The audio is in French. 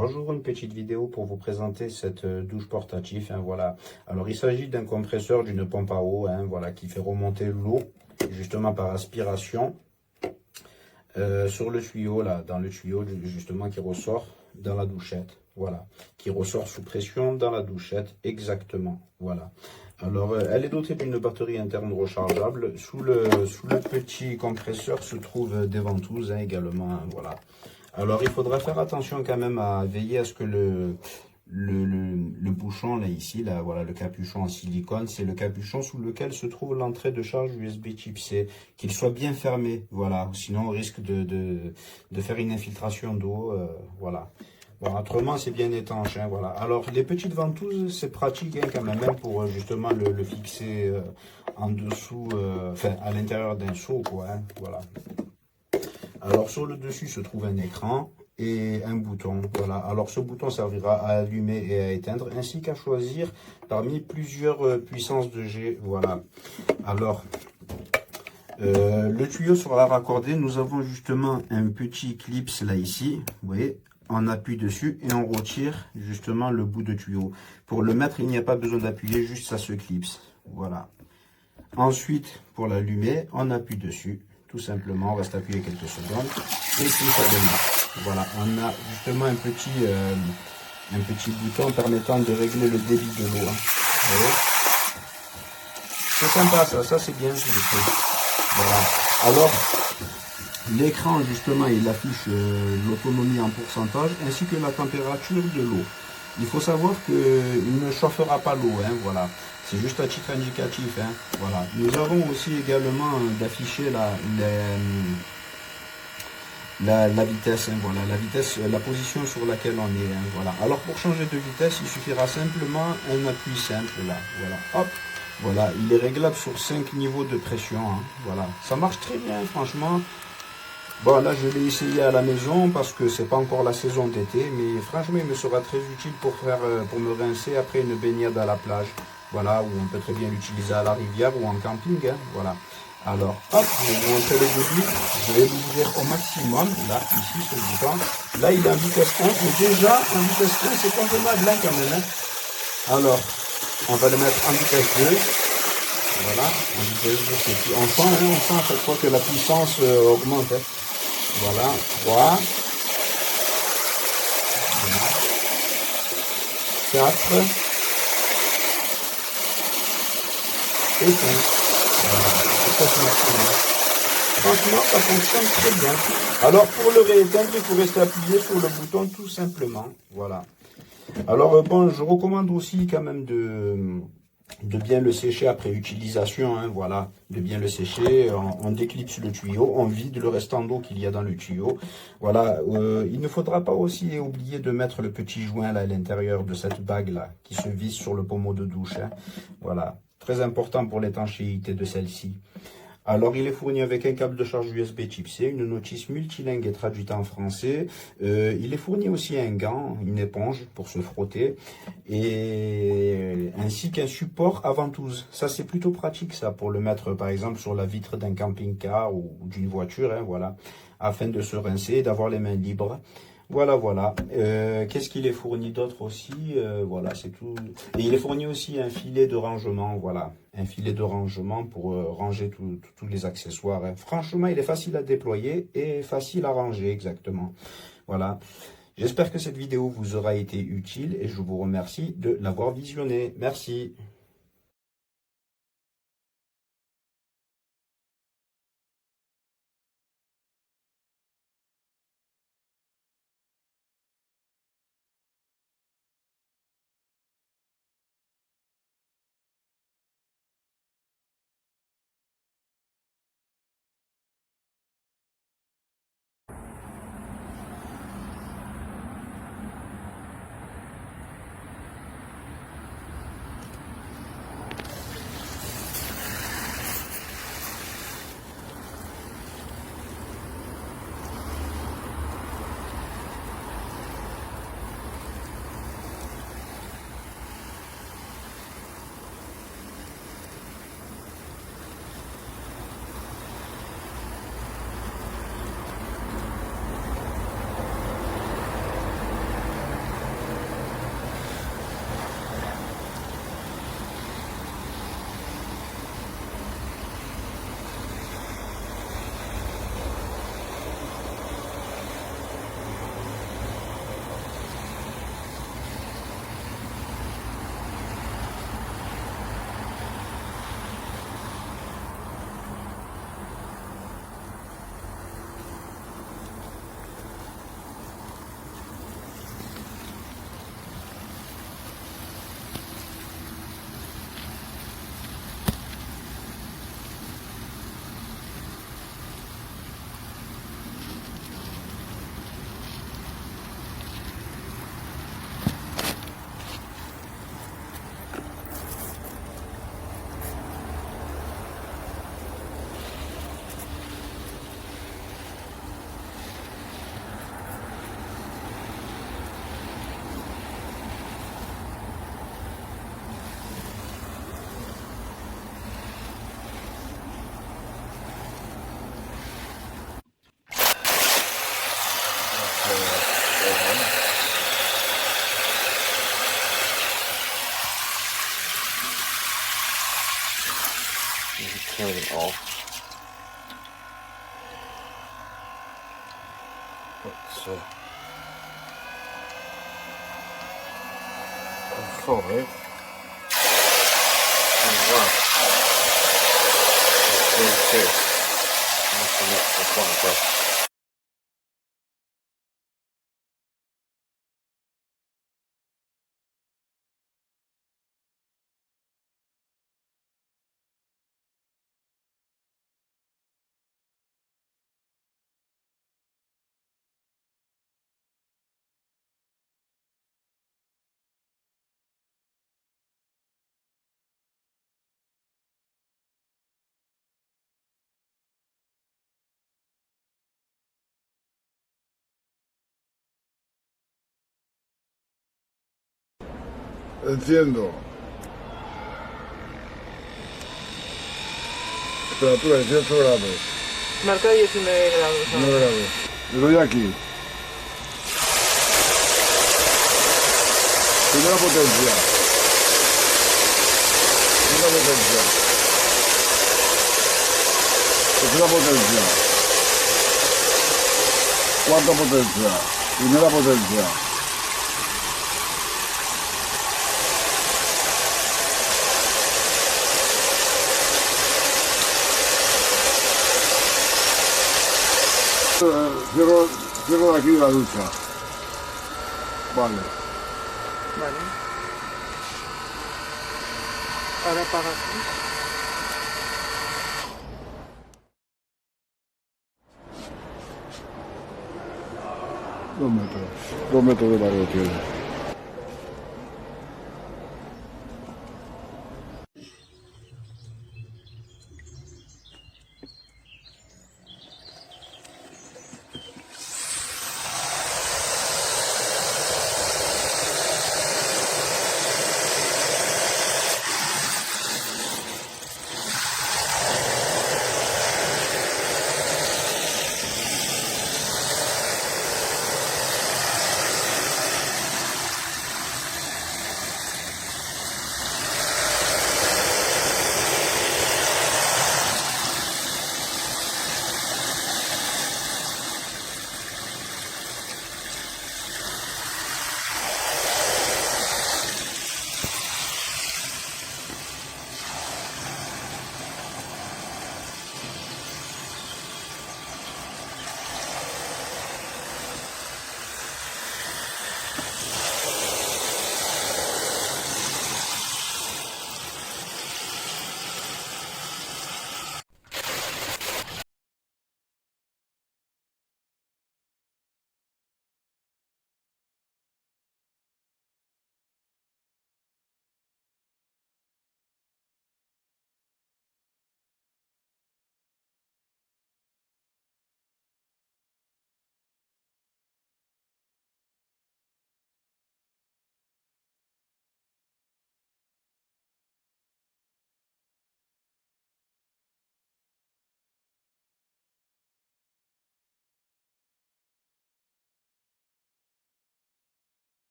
Bonjour, une petite vidéo pour vous présenter cette douche portative. Voilà. Alors, il s'agit d'un compresseur d'une pompe à eau, voilà, qui fait remonter l'eau justement par aspiration sur le tuyau, là, dans le tuyau justement qui ressort dans la douchette. Voilà, qui ressort sous pression dans la douchette, exactement. Voilà. Alors, elle est dotée d'une batterie interne rechargeable. Sous le petit compresseur se trouvent des ventouses également. Voilà. Alors, il faudra faire attention quand même à veiller à ce que le bouchon, là, ici, là, voilà, le capuchon en silicone, c'est le capuchon sous lequel se trouve l'entrée de charge USB type C, qu'il soit bien fermé, voilà, sinon on risque de faire une infiltration d'eau, voilà. Bon, autrement, c'est bien étanche, voilà. Alors, les petites ventouses, c'est pratique quand même pour justement le fixer en dessous, enfin, à l'intérieur d'un seau, quoi, voilà. Alors, sur le dessus se trouve un écran et un bouton. Voilà. Alors, ce bouton servira à allumer et à éteindre, ainsi qu'à choisir parmi plusieurs puissances de G. Voilà. Alors, le tuyau sera raccordé. Nous avons justement un petit clip là ici. Vous voyez, on appuie dessus et on retire justement le bout de tuyau. Pour le mettre, il n'y a pas besoin d'appuyer, juste ça se clipse. Voilà. Ensuite, pour l'allumer, on appuie dessus. Tout simplement, on reste appuyé quelques secondes et puis ça démarre. Voilà, on a justement un petit bouton permettant de régler le débit de l'eau. C'est sympa ça c'est bien ce truc. Voilà. Alors, l'écran justement, il affiche l'autonomie en pourcentage ainsi que la température de l'eau. Il faut savoir qu'il ne chauffera pas l'eau, voilà. C'est juste à titre indicatif, voilà. Nous avons aussi également d'afficher la vitesse, voilà, la vitesse, la position sur laquelle on est, voilà. Alors pour changer de vitesse, il suffira simplement un appui simple, là, voilà, hop. Voilà, il est réglable sur 5 niveaux de pression, voilà. Ça marche très bien, franchement. Bon, là, je l'ai essayé à la maison parce que c'est pas encore la saison d'été, mais franchement, il me sera très utile pour me rincer après une baignade à la plage. Voilà, où on peut très bien l'utiliser à la rivière ou en camping, voilà. Alors, hop, je vais vous montrer le début. Je vais l'ouvrir au maximum, là, ici, ce bouton. Là, il est en vitesse 1, mais déjà, en vitesse 1, c'est convenable, là, quand même, Alors, on va le mettre en vitesse 2. Voilà, en vitesse 2, c'est plus... On sent à chaque fois que la puissance augmente, Voilà, 3, 4 et 5. Voilà, c'est maximum. Franchement, ça fonctionne très bien. Alors, pour le rééteindre, il faut rester appuyé sur le bouton tout simplement. Voilà. Alors, bon, je recommande aussi quand même de bien le sécher après utilisation, voilà, de bien le sécher, on déclipse le tuyau, on vide le restant d'eau qu'il y a dans le tuyau, voilà, il ne faudra pas aussi oublier de mettre le petit joint là à l'intérieur de cette bague là, qui se visse sur le pommeau de douche, voilà, très important pour l'étanchéité de celle-ci. Alors, il est fourni avec un câble de charge USB type C, une notice multilingue et traduite en français. Il est fourni aussi un gant, une éponge pour se frotter, et ainsi qu'un support à ventouse. Ça, c'est plutôt pratique, ça, pour le mettre, par exemple, sur la vitre d'un camping-car ou d'une voiture, voilà, afin de se rincer et d'avoir les mains libres. Voilà, voilà. Qu'est-ce qu'il est fourni d'autre aussi? Voilà, c'est tout. Et il est fourni aussi un filet de rangement, voilà. Un filet de rangement pour ranger tous les accessoires. Franchement, il est facile à déployer et facile à ranger, exactement. Voilà. J'espère que cette vidéo vous aura été utile et je vous remercie de l'avoir visionnée. Merci. everything off. But, for it. Wow. Okay. That's the next one. Enciendo. Temperatura 18 grados. Marca 19 grados. 9 grados. Le doy aquí. Primera potencia. Segunda potencia. Tercera potencia. Cuarta potencia. Primera potencia. Cierro de aquí la ducha. Vale. Vale. Ahora apaga aquí. 2 metros. 2 metros de largo tiene.